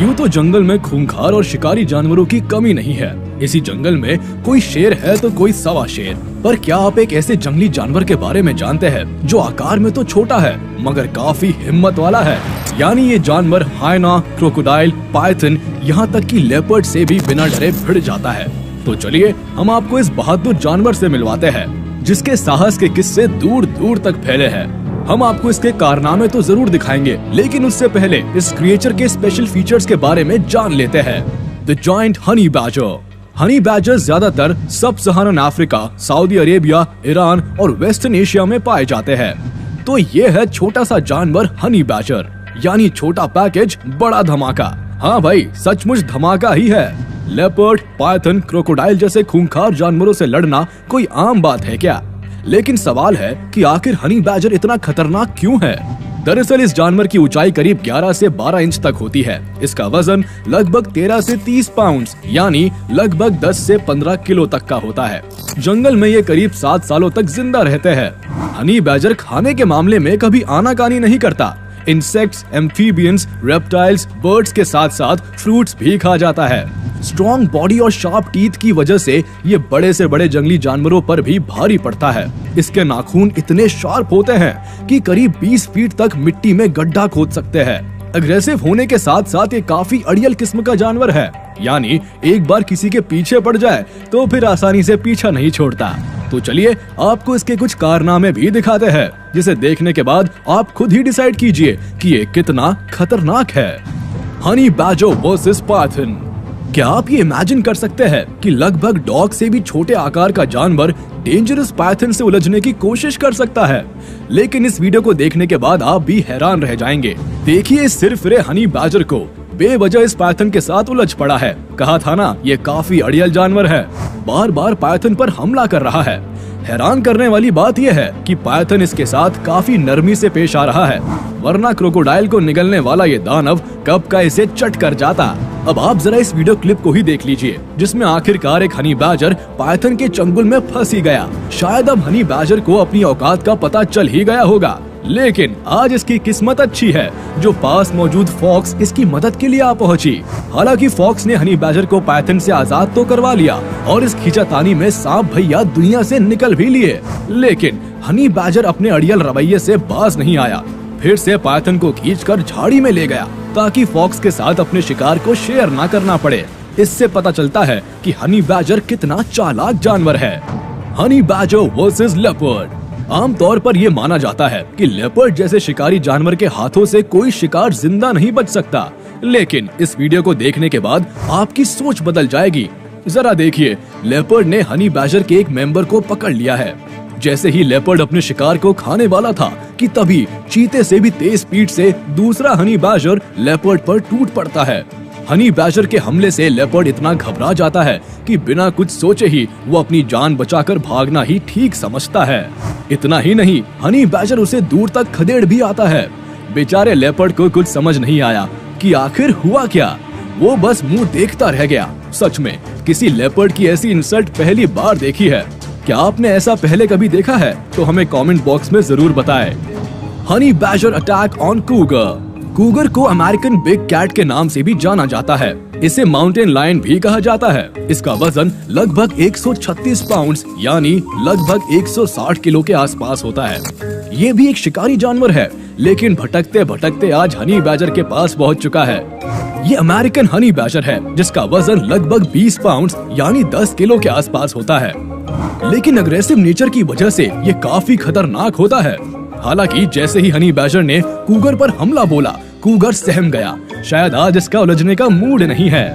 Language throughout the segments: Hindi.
यूं तो जंगल में खूंखार और शिकारी जानवरों की कमी नहीं है। इसी जंगल में कोई शेर है तो कोई सवा शेर। पर क्या आप एक ऐसे जंगली जानवर के बारे में जानते हैं जो आकार में तो छोटा है मगर काफी हिम्मत वाला है? यानी ये जानवर हाइना, क्रोकोडाइल, पाइथन, यहाँ तक कि लेपर्ड से भी बिना डरे भिड़ जाता है। तो चलिए हम आपको इस बहादुर जानवर से मिलवाते हैं जिसके साहस के किस्से दूर दूर तक फैले हैं। हम आपको इसके कारनामे तो जरूर दिखाएंगे, लेकिन उससे पहले इस क्रिएचर के स्पेशल फीचर्स के बारे में जान लेते हैं। The giant honey badger. Honey badger ज्यादातर सब सहारन अफ्रीका, सऊदी अरेबिया, ईरान और वेस्टर्न एशिया में पाए जाते हैं। तो ये है छोटा सा जानवर हनी बैजर, यानी छोटा पैकेज बड़ा धमाका। हाँ भाई, सचमुच धमाका ही है। लेपर्ड, पाइथन, क्रोकोडाइल जैसे खूंखार जानवरों से लड़ना कोई आम बात है क्या? लेकिन सवाल है कि आखिर हनी बैजर इतना खतरनाक क्यों है? दरअसल इस जानवर की ऊंचाई करीब 11 से 12 इंच तक होती है। इसका वजन लगभग 13 से 30 पाउंड यानी लगभग 10 से 15 किलो तक का होता है। जंगल में ये करीब 7 सालों तक जिंदा रहते हैं। हनी बैजर खाने के मामले में कभी आनाकानी नहीं करता। इंसेक्ट्स, एम्फीबियंस, रेप्टाइल्स, बर्ड्स के साथ साथ फ्रूट्स भी खा जाता है। स्ट्रॉन्ग बॉडी और शार्प टीथ की वजह से ये बड़े से बड़े जंगली जानवरों पर भी भारी पड़ता है। इसके नाखून इतने शार्प होते हैं कि करीब 20 फीट तक मिट्टी में गड्ढा खोद सकते हैं। अग्रेसिव होने के साथ साथ ये काफी अड़ियल किस्म का जानवर है, यानी एक बार किसी के पीछे पड़ जाए तो फिर आसानी से पीछा नहीं छोड़ता। तो चलिए आपको इसके कुछ कारनामे भी दिखाते हैं, जिसे देखने के बाद आप खुद ही डिसाइड कीजिए कि ये कितना खतरनाक है। Honey badger versus Python. क्या आप ये इमेजिन कर सकते हैं कि लगभग डॉग से भी छोटे आकार का जानवर डेंजरस पाइथन से उलझने की कोशिश कर सकता है? लेकिन इस वीडियो को देखने के बाद आप भी हैरान रह जाएंगे। देखिए इस सिरफिरे हनी बैजर को, बेवजह इस पाइथन के साथ उलझ पड़ा है। कहा था ना, ये काफी अड़ियल जानवर है, बार बार पाइथन पर हमला कर रहा है। हैरान करने वाली बात यह है कि पाइथन इसके साथ काफी नरमी से पेश आ रहा है, वरना क्रोकोडाइल को निगलने वाला ये दानव कब का इसे चट कर जाता। अब आप जरा इस वीडियो क्लिप को ही देख लीजिए, जिसमें आखिरकार एक हनी बैजर पाइथन के चंगुल में फंस ही गया। शायद अब हनी बैजर को अपनी औकात का पता चल ही गया होगा, लेकिन आज इसकी किस्मत अच्छी है जो पास मौजूद फॉक्स इसकी मदद के लिए आ पहुंची। हालांकि फॉक्स ने हनी बैजर को पाइथन से आजाद तो करवा लिया और इस खींचातानी में सांप भैया दुनिया से निकल भी लिए, लेकिन हनी बैजर अपने अड़ियल रवैये से बाज नहीं आया। फिर से पाइथन को खींचकर झाड़ी में ले गया ताकि फॉक्स के साथ अपने शिकार को शेयर ना करना पड़े। इससे पता चलता है कि हनी बैजर कितना चालाक जानवर है। Honey badger versus leopard. आमतौर पर यह माना जाता है कि लेपर्ड जैसे शिकारी जानवर के हाथों से कोई शिकार जिंदा नहीं बच सकता, लेकिन इस वीडियो को देखने के बाद आपकी सोच बदल जाएगी। जरा देखिए, लेपर्ड ने हनी बैजर के एक मेंबर को पकड़ लिया है। जैसे ही लेपर्ड अपने शिकार को खाने वाला था कि तभी चीते से भी तेज स्पीड से दूसरा हनी बैजर लेपर्ड पर टूट पड़ता है। हनी बैजर के हमले से लेपर्ड इतना घबरा जाता है कि बिना कुछ सोचे ही वो अपनी जान बचाकर भागना ही ठीक समझता है। इतना ही नहीं, हनी बैजर उसे दूर तक खदेड़ भी आता है। बेचारे लेपर्ड को कुछ समझ नहीं आया कि आखिर हुआ क्या। वो बस मुंह देखता रह गया। सच में किसी लेपर्ड की ऐसी इंसल्ट पहली बार देखी है। क्या आपने ऐसा पहले कभी देखा है? तो हमें कमेंट बॉक्स में जरूर बताएं। Honey badger attack on Cougar. Cougar को अमेरिकन बिग कैट के नाम से भी जाना जाता है। इसे माउंटेन लायन भी कहा जाता है। इसका वजन लगभग 136 पाउंड यानी लगभग 160 किलो के आसपास होता है। ये भी एक शिकारी जानवर है, लेकिन भटकते भटकते आज हनी बैजर के पास पहुंच चुका है। ये अमेरिकन हनी बैजर है जिसका वजन लगभग 20 पाउंड यानी 10 किलो के आसपास होता है, लेकिन अग्रेसिव नेचर की वजह से ये काफी खतरनाक होता है। हालांकि जैसे ही हनी बैजर ने कूगर पर हमला बोला, कूगर सहम गया। शायद आज इसका उलझने का मूड नहीं है।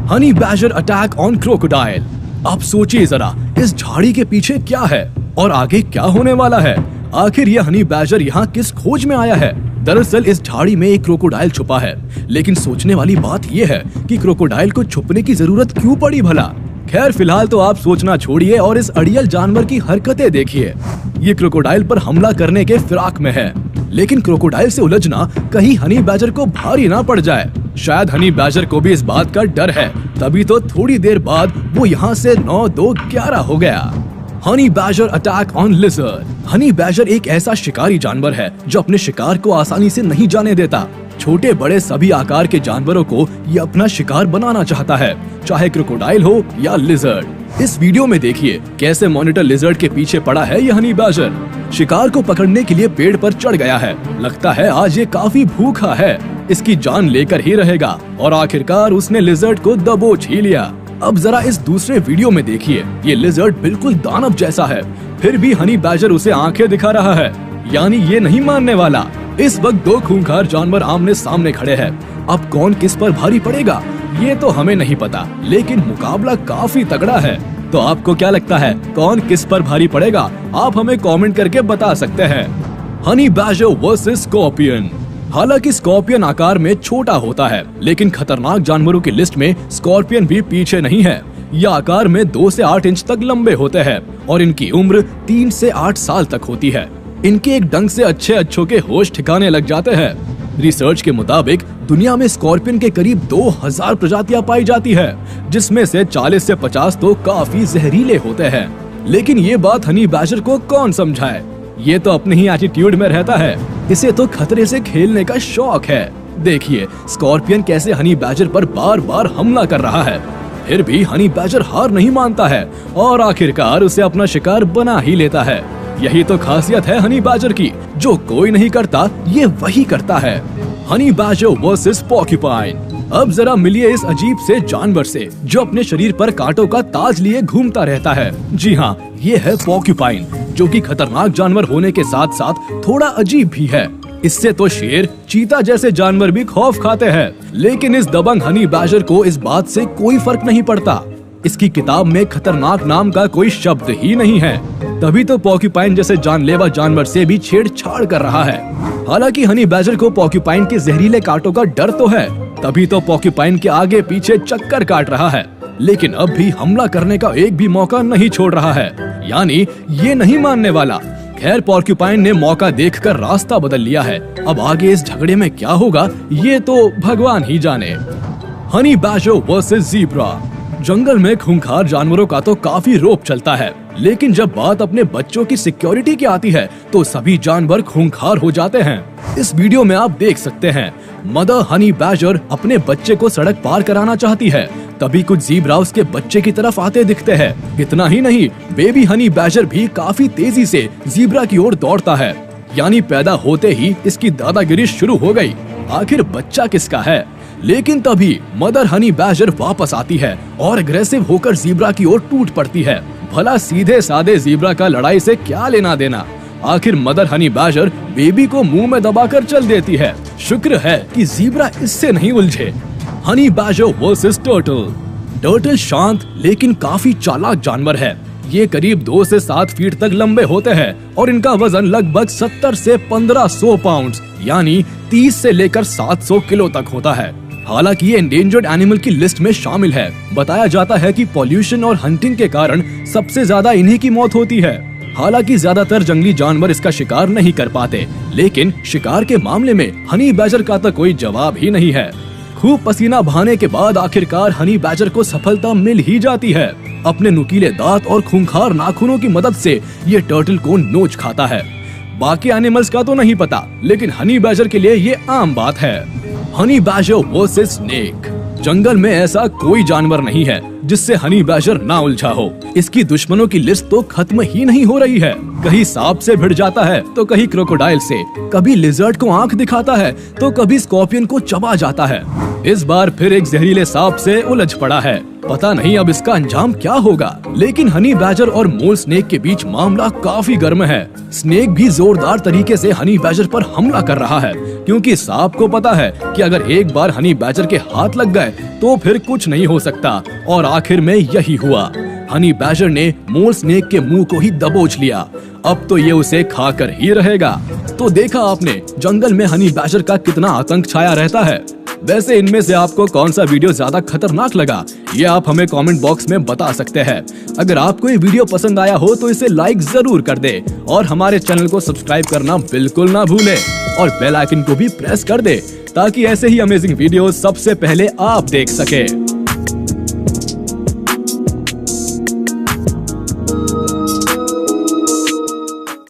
Honey badger attack on crocodile. आप सोचिए जरा, इस झाड़ी के पीछे क्या है और आगे क्या होने वाला है? आखिर ये हनी बैजर यहाँ किस खोज में आया है? दरअसल इस झाड़ी में एक क्रोकोडाइल छुपा है, लेकिन सोचने वाली बात यह है कि क्रोकोडाइल को छुपने की जरूरत क्यों पड़ी भला? खैर फिलहाल तो आप सोचना छोड़िए और इस अड़ियल जानवर की हरकतें देखिए। ये क्रोकोडाइल पर हमला करने के फिराक में है, लेकिन क्रोकोडाइल से उलझना कहीं हनी बैजर को भारी ना पड़ जाए। शायद हनी बैजर को भी इस बात का डर है, तभी तो थोड़ी देर बाद वो यहाँ से 9-2-11 हो गया। Honey badger attack on lizard. Honey badger एक ऐसा शिकारी जानवर है जो अपने शिकार को आसानी से नहीं जाने देता। छोटे बड़े सभी आकार के जानवरों को ये अपना शिकार बनाना चाहता है, चाहे क्रोकोडाइल हो या लिजर्ड। इस वीडियो में देखिए कैसे मॉनिटर लिजर्ड के पीछे पड़ा है ये हनी बैजर। शिकार को पकड़ने के लिए पेड़ पर चढ़ गया है। लगता है आज ये काफी भूखा है, इसकी जान लेकर ही रहेगा। और आखिरकार उसने लिजर्ड को दबोच ही लिया। अब जरा इस दूसरे वीडियो में देखिए, ये लिजर्ड बिल्कुल दानव जैसा है, फिर भी हनी बैजर उसे आंखें दिखा रहा है, यानी ये नहीं मानने वाला। इस वक्त दो खूंखार जानवर आमने सामने खड़े हैं। अब कौन किस पर भारी पड़ेगा ये तो हमें नहीं पता, लेकिन मुकाबला काफी तगड़ा है। तो आपको क्या लगता है कौन किस पर भारी पड़ेगा? आप हमें कमेंट करके बता सकते हैं। Honey badger versus scorpion. हालांकि स्कॉर्पियन आकार में छोटा होता है, लेकिन खतरनाक जानवरों की लिस्ट में स्कॉर्पियन भी पीछे नहीं है। यह आकार में 2 से 8 इंच तक लंबे होते हैं और इनकी उम्र 3 से 8 साल तक होती है। इनके एक डंक से अच्छों के होश ठिकाने लग जाते हैं। रिसर्च के मुताबिक दुनिया में स्कॉर्पियन के करीब 2000 प्रजातियां पाई जाती है, जिसमें से 40 से 50 तो काफी जहरीले होते हैं। लेकिन ये बात हनी बैजर को कौन समझाए? ये तो अपने ही एटीट्यूड में रहता है, इसे तो खतरे से खेलने का शौक है। देखिए स्कॉर्पियन कैसे हनी बैजर पर बार बार हमला कर रहा है, फिर भी हनी बैजर हार नहीं मानता है और आखिरकार उसे अपना शिकार बना ही लेता है। यही तो खासियत है हनी बैजर की, जो कोई नहीं करता ये वही करता है। Honey badger versus porcupine. अब जरा मिलिए इस अजीब से जानवर से जो अपने शरीर पर कांटों का ताज लिए घूमता रहता है। जी हाँ, ये है पोर्क्यूपाइन, जो कि खतरनाक जानवर होने के साथ साथ थोड़ा अजीब भी है। इससे तो शेर, चीता जैसे जानवर भी खौफ खाते हैं, लेकिन इस दबंग हनी बैजर को इस बात से कोई फर्क नहीं पड़ता। इसकी किताब में खतरनाक नाम का कोई शब्द ही नहीं है, तभी तो पोर्क्यूपाइन जैसे जानलेवा जानवर से भी छेड़छाड़ कर रहा है। हालांकि हनी बैजर को पोर्क्यूपाइन के जहरीले कांटों का डर तो है, तभी तो पोर्क्यूपाइन के आगे पीछे चक्कर काट रहा है, लेकिन अब भी हमला करने का एक भी मौका नहीं छोड़ रहा है, यानी ये नहीं मानने वाला। खैर पोर्क्यूपाइन ने मौका देखकर रास्ता बदल लिया है। अब आगे इस झगड़े में क्या होगा ये तो भगवान ही जाने। Honey badger versus zebra. जंगल में खूंखार जानवरों का तो काफी रौब चलता है, लेकिन जब बात अपने बच्चों की सिक्योरिटी की आती है तो सभी जानवर खूंखार हो जाते हैं। इस वीडियो में आप देख सकते हैं मदर हनी बैजर अपने बच्चे को सड़क पार कराना चाहती है, तभी कुछ ज़ीब्रा उसके बच्चे की तरफ आते दिखते हैं। इतना ही नहीं, बेबी हनी बैजर भी काफी तेजी से ज़ीब्रा की ओर दौड़ता है, यानी पैदा होते ही इसकी दादागिरी शुरू हो गई। आखिर बच्चा किसका है? लेकिन तभी मदर हनी बैजर वापस आती है और अग्रेसिव होकर ज़ीब्रा की ओर टूट पड़ती है। भला सीधे सादे ज़ीब्रा का लड़ाई से क्या लेना देना? आखिर मदर हनी बैजर बेबी को मुंह में दबाकर चल देती है। शुक्र है कि ज़ीब्रा इससे नहीं उलझे। Honey badger versus turtle. Turtle शांत लेकिन काफी चालाक जानवर है। ये करीब 2 से 7 फीट तक लंबे होते हैं और इनका वजन लगभग 70 से 1500 पाउंड यानी 30 से लेकर 700 किलो तक होता है। हालांकि ये एंडेंजर्ड एनिमल की लिस्ट में शामिल है। बताया जाता है कि पॉल्यूशन और हंटिंग के कारण सबसे ज्यादा इन्हीं की मौत होती है। हालांकि ज्यादातर जंगली जानवर इसका शिकार नहीं कर पाते, लेकिन शिकार के मामले में हनी बैजर का तो कोई जवाब ही नहीं है। खूब पसीना बहाने के बाद आखिरकार हनी बैजर को सफलता मिल ही जाती है। अपने नुकीले दांत और खूंखार नाखूनों की मदद से ये टर्टल को नोच खाता है। बाकी एनिमल्स का तो नहीं पता, लेकिन हनी बैजर के लिए ये आम बात है। Honey badger versus snake. जंगल में ऐसा कोई जानवर नहीं है जिससे हनी बैजर ना उलझा हो। इसकी दुश्मनों की लिस्ट तो खत्म ही नहीं हो रही है। कहीं सांप से भिड़ जाता है तो कहीं क्रोकोडाइल से, कभी लिजर्ड को आंख दिखाता है तो कभी स्कॉर्पियन को चबा जाता है। इस बार फिर एक जहरीले सांप से उलझ पड़ा है। पता नहीं अब इसका अंजाम क्या होगा। लेकिन हनी बैजर और मोल स्नेक के बीच मामला काफी गर्म है। स्नेक भी जोरदार तरीके से हनी बैजर पर हमला कर रहा है, क्योंकि सांप को पता है कि अगर एक बार हनी बैजर के हाथ लग गए तो फिर कुछ नहीं हो सकता। और आखिर में यही हुआ। हनी बैजर ने मोल स्नेक के मुंह को ही दबोच लिया। अब तो ये उसे खाकर ही रहेगा। तो देखा आपने जंगल में हनी बैजर का कितना आतंक छाया रहता है। वैसे इनमें से आपको कौन सा वीडियो ज्यादा खतरनाक लगा ये आप हमें कमेंट बॉक्स में बता सकते हैं। अगर आपको ये वीडियो पसंद आया हो तो इसे लाइक जरूर कर दे और हमारे चैनल को सब्सक्राइब करना बिल्कुल ना भूले और बेल आइकन को भी प्रेस कर दे, ताकि ऐसे ही अमेजिंग वीडियो सबसे पहले आप देख सके।